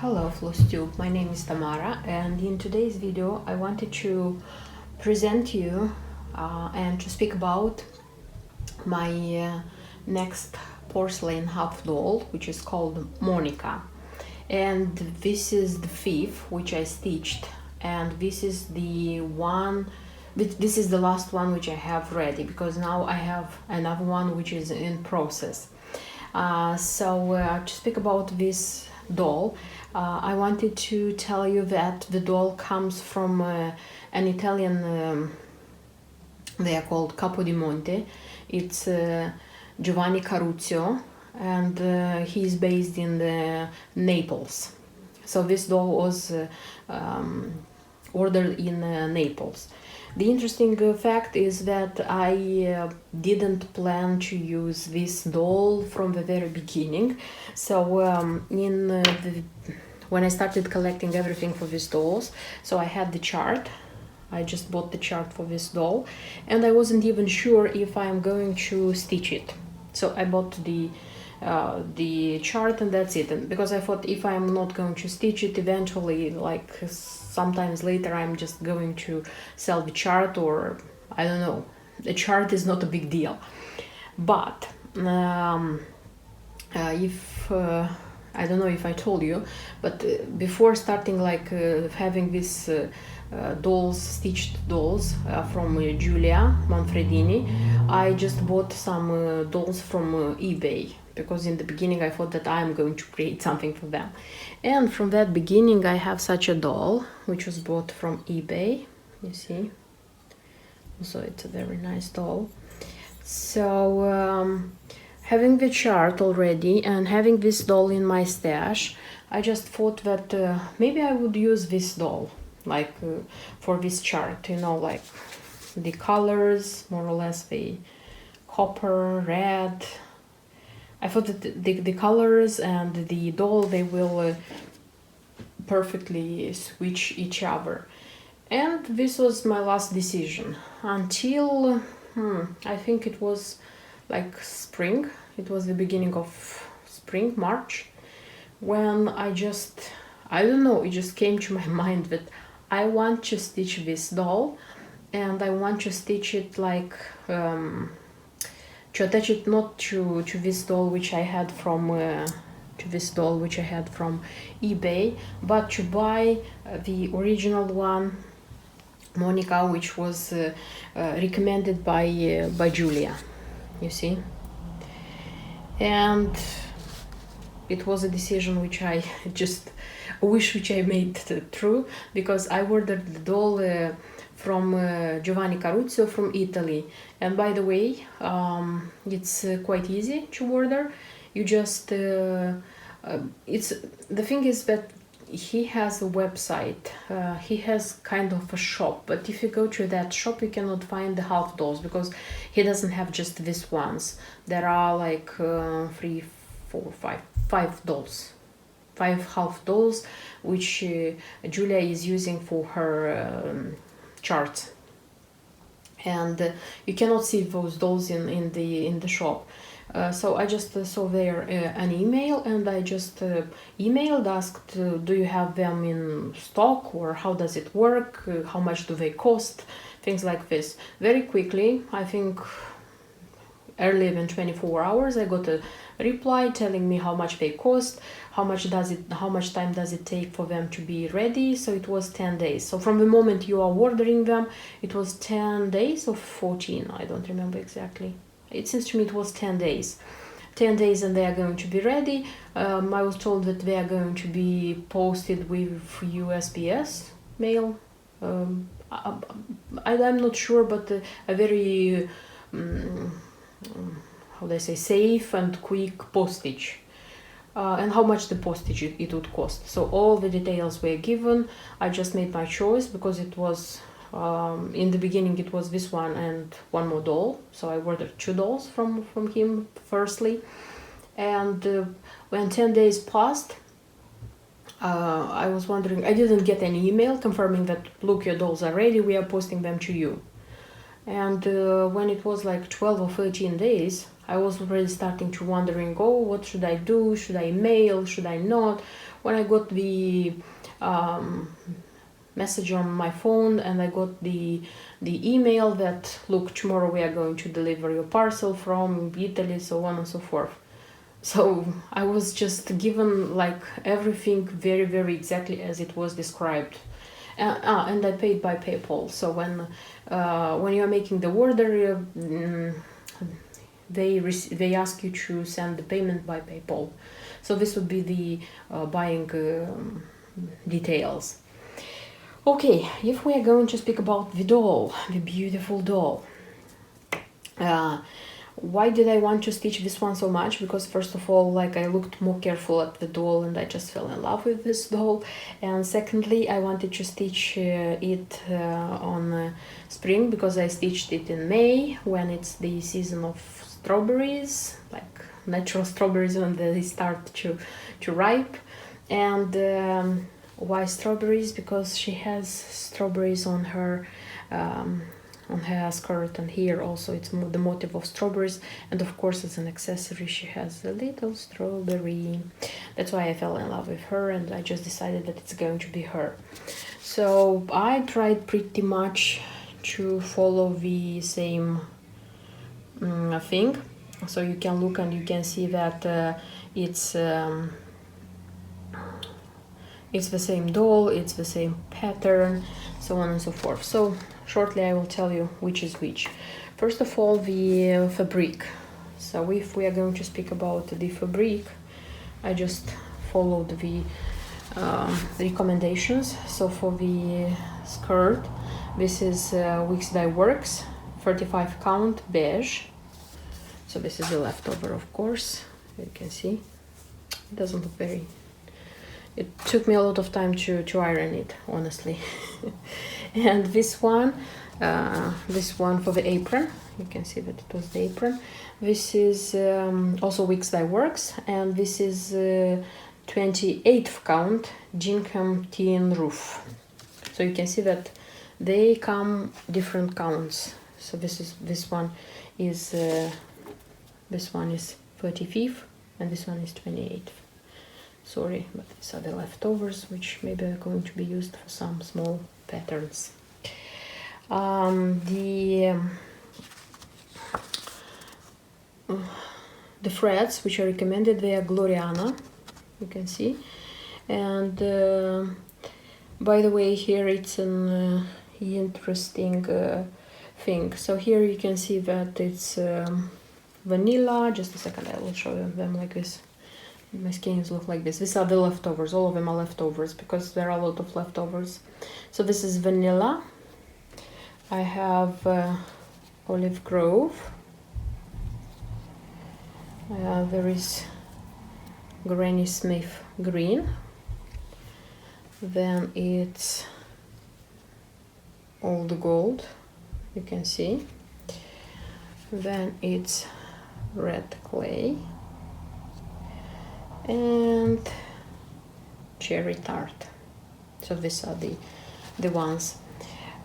Hello Flosstube, my name is Tamara, and in today's video I wanted to present you and to speak about my next porcelain half doll, which is called Monica. And this is the fifth which I stitched, and this is the last one which I have ready, because now I have another one which is in process. To speak about this doll, I wanted to tell you that the doll comes from an Italian, they are called Capo di Monte. It's Giovanni Caruccio, and he's based in Naples. So this doll was ordered in Naples. The interesting fact is that I didn't plan to use this doll from the very beginning. So when I started collecting everything for these dolls, so I had the chart. I just bought the chart for this doll, and I wasn't even sure if I'm going to stitch it. So I bought the chart, and that's it. And because I thought, if I'm not going to stitch it eventually, like sometimes later, I'm just going to sell the chart, or I don't know. The chart is not a big deal. But I don't know if I told you, but before starting having this stitched dolls from Giulia Manfredini, I just bought some dolls from eBay, because in the beginning I thought that I'm going to create something for them. And from that beginning I have such a doll, which was bought from eBay, you see. So it's a very nice doll. So having the chart already and having this doll in my stash, I just thought that maybe I would use this doll for this chart, like the colors, more or less the copper, red. I thought that the colors and the doll, they will perfectly switch each other. And this was my last decision until I think it was like spring. It was the beginning of spring, March, when I don't know, it just came to my mind that I want to stitch this doll, and I want to stitch it to attach it not to this doll which I had from eBay, but to buy the original one, Monica, which was recommended by Giulia, you see. And it was a decision which I just which I made true, because I ordered the doll from Giovanni Caruccio from Italy. And by the way, it's quite easy to order. You just the thing is that he has a website, he has kind of a shop, but if you go to that shop you cannot find the half dolls, because he doesn't have just these ones. There are like 3, 4, 5 dolls, 5 half dolls, which Giulia is using for her charts, and you cannot see those dolls in the shop. So I just saw there an email, and I just emailed, asked, do you have them in stock, or how does it work, how much do they cost, things like this. Very quickly, I think earlier than 24 hours, I got a reply telling me how much they cost, how much time does it take for them to be ready. So it was 10 days. So from the moment you are ordering them, it was 10 days or 14, I don't remember exactly. It seems to me it was 10 days. 10 days and they are going to be ready. I was told that they are going to be posted with USPS mail. I'm not sure, but a very how do I say, safe and quick postage. And how much the postage it would cost. So all the details were given. I just made my choice, because it was in the beginning it was this one and one more doll. So I ordered 2 dolls from him firstly. And when 10 days passed, I was wondering, I didn't get any email confirming that, look, your dolls are ready, we are posting them to you. And when it was like 12 or 13 days, I was already starting to wondering, oh, what should I do? Should I mail? Should I not? when I got the message on my phone, and I got the email that, look, tomorrow we are going to deliver your parcel from Italy, so on and so forth. So I was just given like everything very, very exactly as it was described. And I paid by PayPal. So when you are making the order, they ask you to send the payment by PayPal. So this would be the buying details. Okay, if we are going to speak about the doll, the beautiful doll. Why did I want to stitch this one so much? Because first of all, like, I looked more careful at the doll and I just fell in love with this doll. And secondly, I wanted to stitch it on spring, because I stitched it in May when it's the season of strawberries, like natural strawberries when they start to ripe. And why strawberries? Because she has strawberries on her skirt, and here also it's the motif of strawberries, and of course as an accessory she has a little strawberry. That's why I fell in love with her, and I just decided that it's going to be her. So I tried pretty much to follow the same thing, so you can look and you can see that it's the same doll, it's the same pattern, so on and so forth. So shortly I will tell you which is which. First of all, the fabric. So if we are going to speak about the fabric, I just followed the recommendations. So for the skirt, this is Wix Dye Works 35 count beige. So this is the leftover, of course. You can see it doesn't look very. It took me a lot of time to iron it, honestly. And this one for the apron, you can see that it was the apron. This is also Wix Dye Works, and this is 28th count gingham tin roof. So you can see that they come different counts. So this one is 35th, and this one is 28th. Sorry, but these are the leftovers, which maybe are going to be used for some small patterns. The threads which are recommended, they are Gloriana, you can see. And by the way, here it's an interesting thing. So here you can see that it's vanilla. Just a second, I will show them like this. My skeins look like this. These are the leftovers. All of them are leftovers because there are a lot of leftovers. So this is vanilla. I have Olive Grove. There is Granny Smith green. Then it's Old Gold, you can see. Then it's Red Clay. And Cherry Tart. So these are the ones.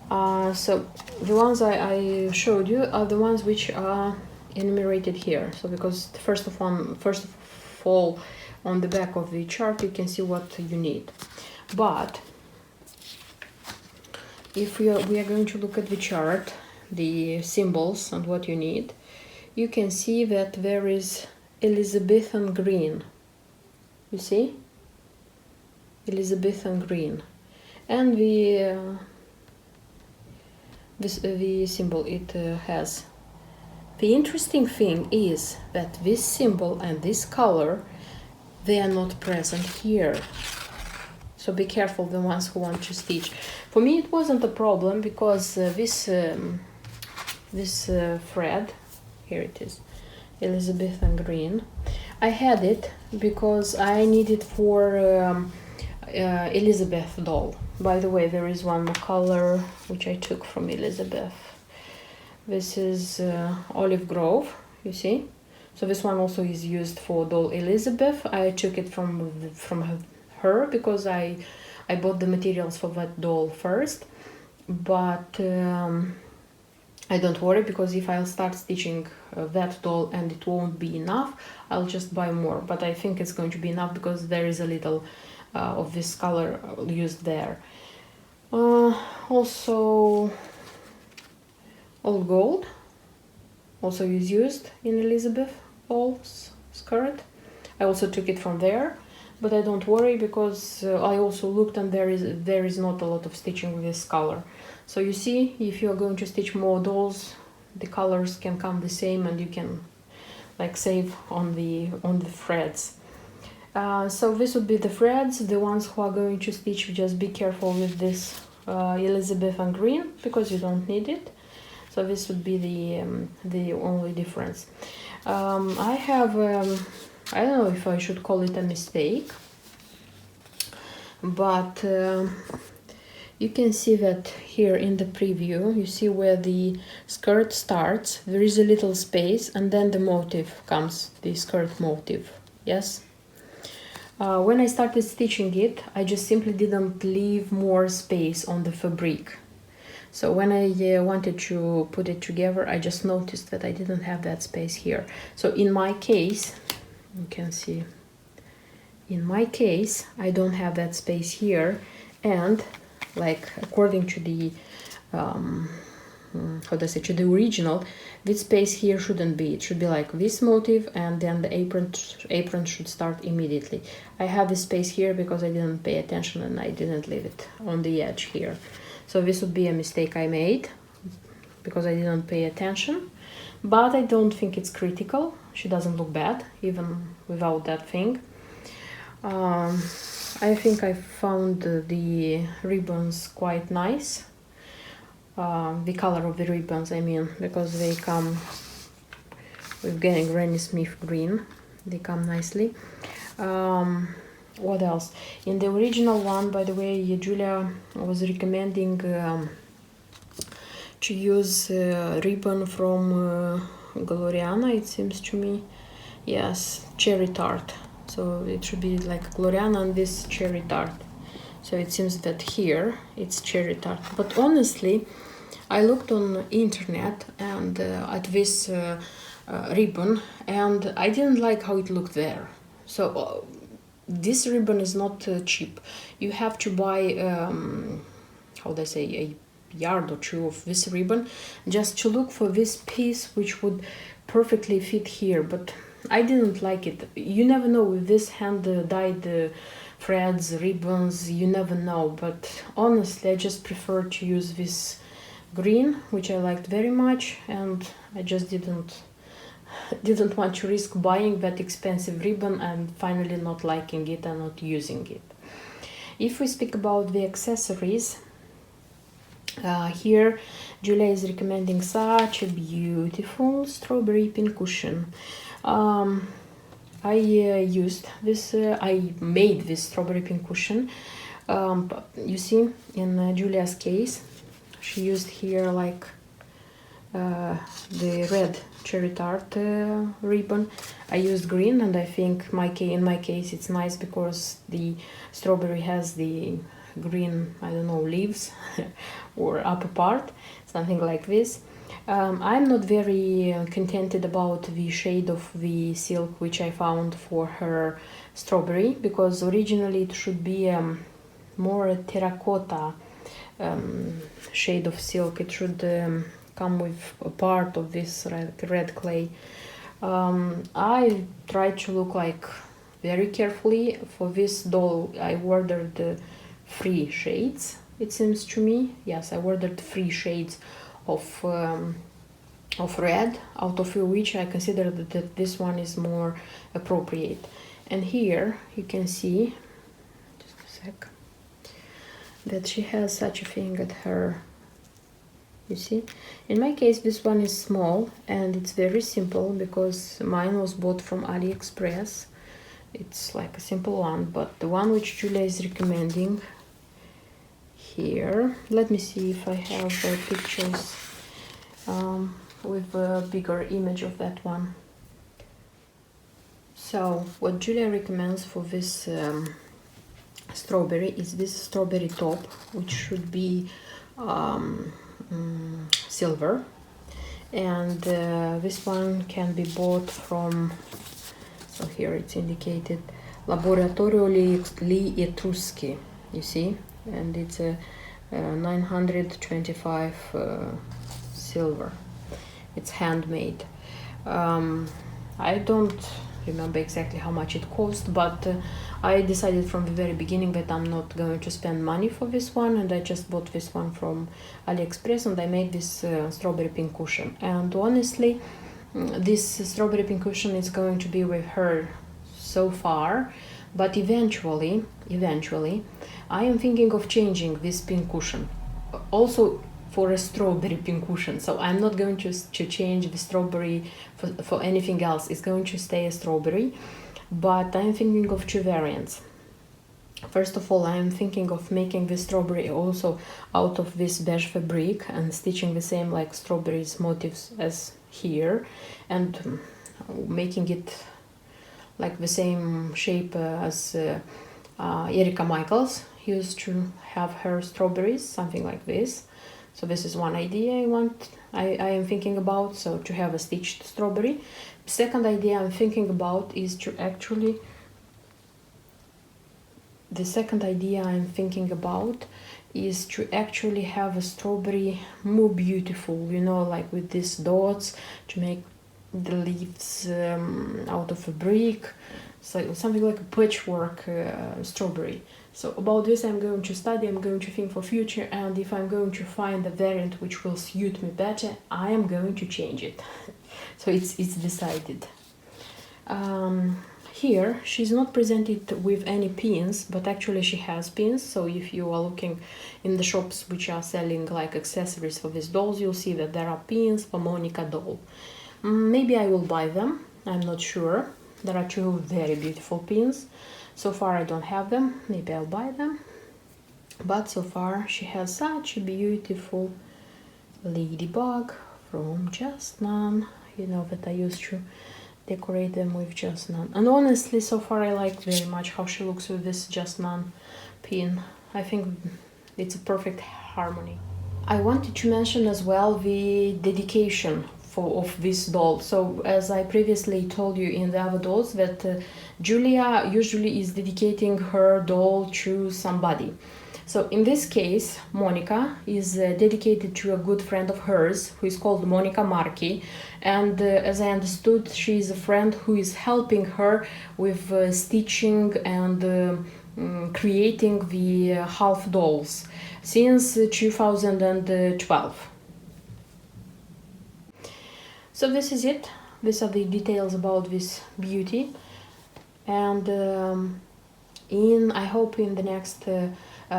So the ones I showed you are the ones which are enumerated here. So because first of all, on the back of the chart you can see what you need. But if we are going to look at the chart, the symbols and what you need, you can see that there is Elizabethan green. You see? Elizabethan green. And the symbol it has. The interesting thing is that this symbol and this color, they are not present here. So be careful, the ones who want to stitch. For me it wasn't a problem because this thread, here it is, Elizabethan green, I had it because I need it for Elizabeth doll. By the way, there is one more color which I took from Elizabeth. This is Olive Grove, you see. So this one also is used for doll Elizabeth. I took it from her because I bought the materials for that doll first. But I don't worry, because if I'll start stitching that doll and it won't be enough, I'll just buy more. But I think it's going to be enough because there is a little of this color used there. Also Old Gold also is used in Elizabeth Ball's skirt. I also took it from there, but I don't worry because I also looked and there is not a lot of stitching with this color. So you see, if you're going to stitch more dolls, the colors can come the same and you can like save on the threads. So this would be the threads. The ones who are going to stitch, just be careful with this Elizabethan green because you don't need it. So this would be the only difference. I have I don't know if I should call it a mistake, but you can see that here in the preview, you see where the skirt starts, there is a little space and then the motif comes, the skirt motif, yes? When I started stitching it, I just simply didn't leave more space on the fabric. So when I wanted to put it together, I just noticed that I didn't have that space here. So in my case, you can see, in my case, I don't have that space here, and like according to the how do I say, to the original, this space here shouldn't be. It should be like this motif, and then the apron should start immediately. I have this space here because I didn't pay attention and I didn't leave it on the edge here. So this would be a mistake I made because I didn't pay attention, but I don't think it's critical. She doesn't look bad even without that thing. I think I found the ribbons quite nice. The color of the ribbons, I mean, because they come with Granny Smith green. They come nicely. What else? In the original one, by the way, Julia was recommending to use ribbon from Gloriana, it seems to me. Yes, cherry tart. So it should be like Gloriana and this cherry tart. So it seems that here it's cherry tart. But honestly, I looked on internet and at this ribbon, and I didn't like how it looked there. So this ribbon is not cheap. You have to buy, how do I say, a yard or two of this ribbon just to look for this piece which would perfectly fit here. But I didn't like it. You never know with this hand dyed threads, ribbons, you never know. But honestly, I just prefer to use this green, which I liked very much, and I just didn't want to risk buying that expensive ribbon and finally not liking it and not using it. If we speak about the accessories, here Julia is recommending such a beautiful strawberry pincushion. I used this, I made this strawberry pincushion. You see, in Julia's case, she used here like the red cherry tart ribbon. I used green, and I think in my case it's nice because the strawberry has the green, I don't know, leaves or upper part, something like this. I'm not very contented about the shade of the silk which I found for her strawberry, because originally it should be more terracotta shade of silk. It should come with a part of this red clay. I tried to look like very carefully. For this doll I ordered 3 shades, it seems to me. Yes, I ordered 3 shades of red, out of which I considered that this one is more appropriate. And here you can see, just a sec, that she has such a thing at her. You see, in my case this one is small and it's very simple because mine was bought from AliExpress. It's like a simple one, but the one which Julia is recommending here, let me see if I have pictures with a bigger image of that one. So what Julia recommends for this strawberry is this strawberry top, which should be silver, and this one can be bought from, so here it's indicated, Laboratorio Li Etruschi, you see, and it's a 925 silver. It's handmade. I don't remember exactly how much it cost, but I decided from the very beginning that I'm not going to spend money for this one, and I just bought this one from AliExpress, and I made this strawberry pin cushion. And honestly, this strawberry pin cushion is going to be with her so far, but eventually I am thinking of changing this pin cushion also for a strawberry pin cushion. So I'm not going to change the strawberry for anything else. It's going to stay a strawberry, but I'm thinking of two variants. First of all, I'm thinking of making the strawberry also out of this beige fabric and stitching the same like strawberries motifs as here, and making it like the same shape as Erika Michaels used to have her strawberries, something like this. So this is one idea I am thinking about, so to have a stitched strawberry. Second idea I'm thinking about is to actually have a strawberry more beautiful, you know, like with these dots, to make the leaves out of fabric, so something like a patchwork strawberry. So about this I'm going to study, I'm going to think for future, and if I'm going to find a variant which will suit me better, I am going to change it. So it's decided. Here she's not presented with any pins, but actually she has pins. So if you are looking in the shops which are selling like accessories for these dolls, you'll see that there are pins for Monica doll. Maybe I will buy them, I'm not sure. There are two very beautiful pins. So far I don't have them, maybe I'll buy them. But so far she has such a beautiful ladybug from Just None. You know that I used to decorate them with Just None. And honestly, so far I like very much how she looks with this Just None pin. I think it's a perfect harmony. I wanted to mention as well the dedication of this doll. So as I previously told you in the other dolls, that Julia usually is dedicating her doll to somebody. So in this case, Monica is dedicated to a good friend of hers who is called Monica Marchi, and as I understood, she is a friend who is helping her with stitching and creating the half dolls since 2012. So this is it. These are the details about this beauty, and I hope in the next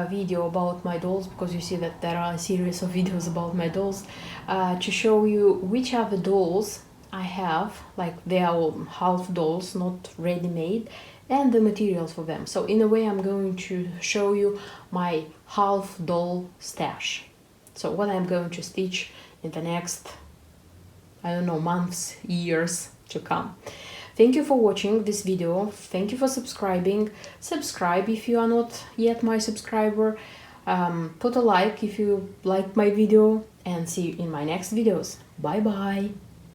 video about my dolls, because you see that there are a series of videos about my dolls, to show you which are the dolls I have, like they are all half dolls, not ready-made, and the materials for them. So in a way I'm going to show you my half doll stash. So what I'm going to stitch in the next, I don't know, months, years to come. Thank you for watching this video. Thank you for subscribing. Subscribe if you are not yet my subscriber. Put a like if you liked my video, and see you in my next videos. Bye bye.